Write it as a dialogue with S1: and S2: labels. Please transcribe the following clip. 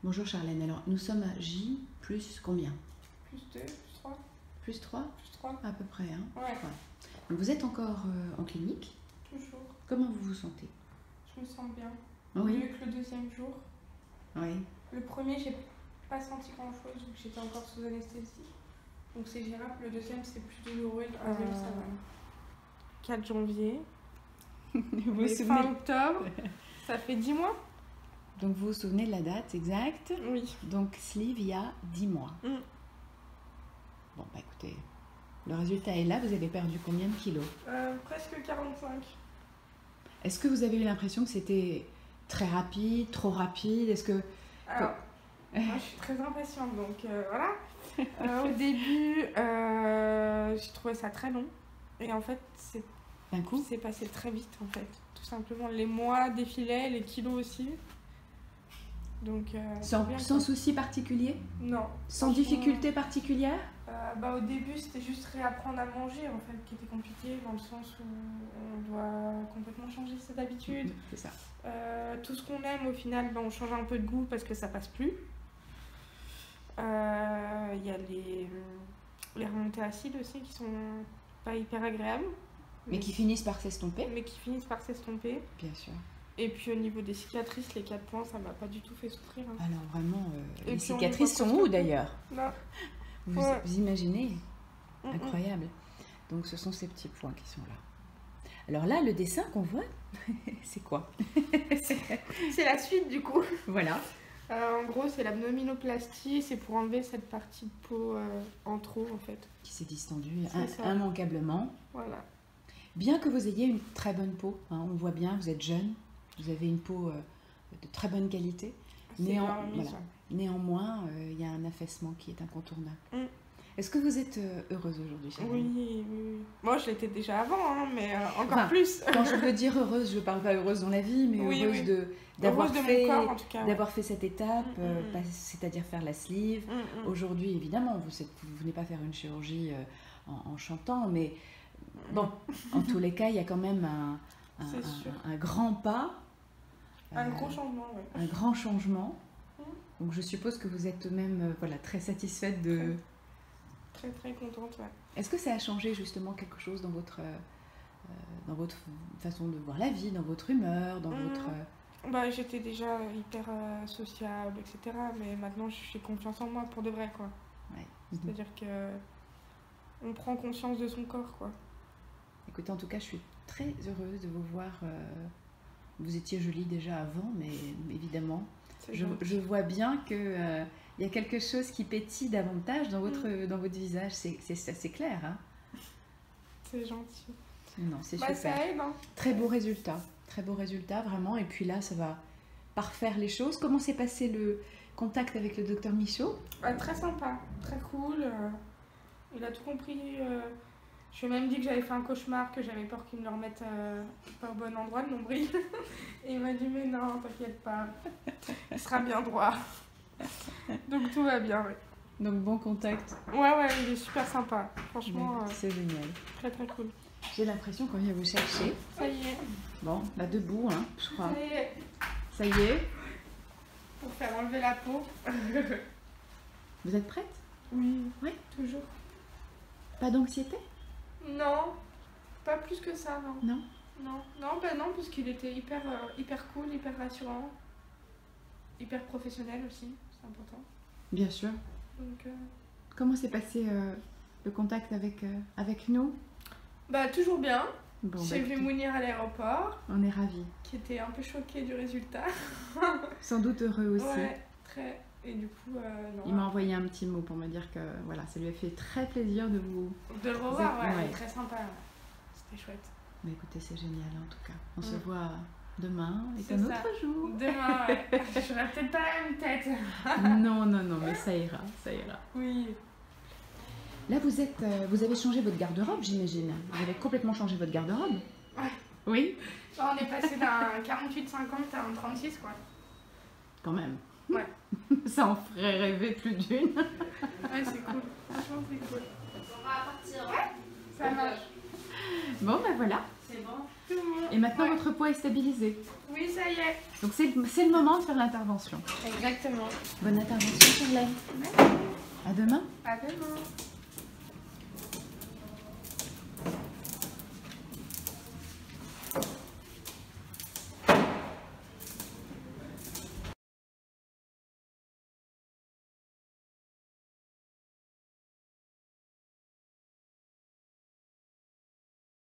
S1: Bonjour Charlène, alors nous sommes à J plus combien?
S2: Plus 2, plus 3.
S1: Plus 3
S2: Plus 3.
S1: à peu près, hein?
S2: Ouais.
S1: Donc vous êtes encore en clinique.
S2: Toujours.
S1: Comment vous vous sentez?
S2: Je me sens bien.
S1: Oui.
S2: Mieux que le deuxième jour.
S1: Oui.
S2: Le premier, j'ai pas senti grand chose, donc j'étais encore sous anesthésie. Donc c'est gérable. Le deuxième, c'est plus douloureux. Le troisième, ça va. 4 janvier.
S1: Vous
S2: Et fin octobre. Ça fait 10 mois.
S1: Donc vous vous souvenez de la date exacte?
S2: Oui.
S1: Donc sleeve il y a 10 mois. Bon bah écoutez, le résultat est là, vous avez perdu combien de kilos?
S2: Presque 45.
S1: Est-ce que vous avez eu l'impression que c'était très rapide, trop rapide? Est-ce que...
S2: Alors, moi je suis très impatiente, donc voilà. Au début, j'ai trouvé ça très long. Et en fait,
S1: D'un coup?
S2: c'est passé très vite en fait. Tout simplement, les mois défilaient, les kilos aussi. Donc,
S1: Sans souci particulier?
S2: Non.
S1: Sans difficulté particulière?
S2: Au début, c'était juste réapprendre à manger en fait, qui était compliqué dans le sens où on doit complètement changer ses habitudes.
S1: C'est ça.
S2: Tout ce qu'on aime, au final, on change un peu de goût parce que ça passe plus. Il y a les remontées acides aussi qui sont pas hyper agréables.
S1: Mais qui finissent par s'estomper?
S2: Mais qui finissent par s'estomper.
S1: Bien sûr.
S2: Et puis au niveau des cicatrices, les 4 points, ça m'a pas du tout fait souffrir. Hein.
S1: Alors vraiment,
S2: Et
S1: les
S2: puis on
S1: cicatrices
S2: voit
S1: sont où d'ailleurs?
S2: Là.
S1: Vous imaginez?
S2: Mm-mm.
S1: Incroyable. Donc ce sont ces petits points qui sont là. Alors là, le dessin qu'on voit, c'est quoi?
S2: C'est la suite du coup.
S1: Voilà.
S2: En gros, c'est l'abdominoplastie, c'est pour enlever cette partie de peau en trop en fait.
S1: Qui s'est distendue
S2: C'est ça.
S1: immanquablement.
S2: Voilà.
S1: Bien que vous ayez une très bonne peau, hein, on voit bien, vous êtes jeune, vous avez une peau de très bonne qualité. Néanmoins, il y a un affaissement qui est incontournable. Est-ce que vous êtes heureuse aujourd'hui, Charlène?
S2: Oui. Moi, je l'étais déjà avant, hein, mais encore plus.
S1: Quand je veux dire heureuse, je ne parle pas heureuse dans la vie, mais heureuse d'avoir fait,
S2: mon corps, en tout cas,
S1: d'avoir fait cette étape, c'est-à-dire faire la sleeve. Aujourd'hui, évidemment, vous venez pas faire une chirurgie en chantant, mais bon, en tous les cas, il y a quand même un grand pas.
S2: Un gros changement, oui.
S1: Un grand changement. Donc je suppose que vous êtes même très satisfaite de...
S2: Très très contente, ouais.
S1: Est-ce que ça a changé justement quelque chose dans votre façon de voir la vie, dans votre humeur, dans votre...
S2: J'étais déjà hyper sociable, etc. Mais maintenant, j'ai confiance en moi pour de vrai, quoi.
S1: Ouais.
S2: C'est-à-dire que on prend conscience de son corps, quoi.
S1: Écoutez, en tout cas, je suis très heureuse de vous voir. Vous étiez jolie déjà avant, mais évidemment, je vois bien que y a quelque chose qui pétille davantage dans votre visage. C'est clair, hein?
S2: C'est gentil.
S1: Non, c'est super.
S2: Ça aide, hein.
S1: Très beau résultat, vraiment. Et puis là, ça va parfaire les choses. Comment s'est passé le contact avec le docteur Michaud?
S2: Très sympa, très cool. Il a tout compris. Je lui ai même dit que j'avais fait un cauchemar, que j'avais peur qu'il me le remette pas au bon endroit, le nombril. Et il m'a dit, mais non, t'inquiète pas, il sera bien droit. Donc tout va bien, oui.
S1: Donc bon contact.
S2: Ouais, il est super sympa. Franchement,
S1: c'est génial.
S2: Très très cool.
S1: J'ai l'impression qu'on vient vous chercher.
S2: Ça y est.
S1: Bon, debout, hein, je crois.
S2: Ça y est.
S1: Ça y est.
S2: Pour faire enlever la peau.
S1: Vous êtes prête?
S2: Oui.
S1: Oui.
S2: Toujours.
S1: Pas d'anxiété?
S2: Non, pas plus que ça, non.
S1: Non?
S2: Non, parce qu'il était hyper cool, hyper rassurant, hyper professionnel aussi, c'est important.
S1: Bien sûr.
S2: Donc,
S1: comment s'est passé le contact avec nous?
S2: Toujours bien.
S1: Bon,
S2: j'ai vu Mounir à l'aéroport.
S1: On est ravis.
S2: Qui était un peu choqué du résultat.
S1: Sans doute heureux aussi.
S2: Ouais, très. Et du coup, non.
S1: Il m'a envoyé un petit mot pour me dire que voilà, ça lui a fait très plaisir de vous...
S2: De le revoir, ouais. Très sympa. C'était chouette.
S1: Mais écoutez, c'est génial en tout cas. On se voit demain et un autre jour.
S2: Demain, ouais. J'aurai peut-être pas la même tête.
S1: Non, mais ça ira.
S2: Oui.
S1: Là, vous avez changé votre garde-robe, j'imagine. Vous avez complètement changé votre garde-robe.
S2: Ouais.
S1: Oui.
S2: On est passé d'un 48-50 à un 36, quoi.
S1: Quand même.
S2: Ouais.
S1: Ça en ferait rêver plus d'une.
S2: Ouais, c'est cool. Franchement, c'est cool.
S3: On va partir.
S2: Ouais. Ça marche.
S1: Bon, ben voilà.
S2: C'est bon.
S1: Et maintenant, votre poids est stabilisé.
S2: Oui, ça y est.
S1: Donc, c'est le moment de faire l'intervention.
S2: Exactement.
S1: Bonne intervention, Charlène.
S2: Merci.
S1: À demain.
S2: À demain.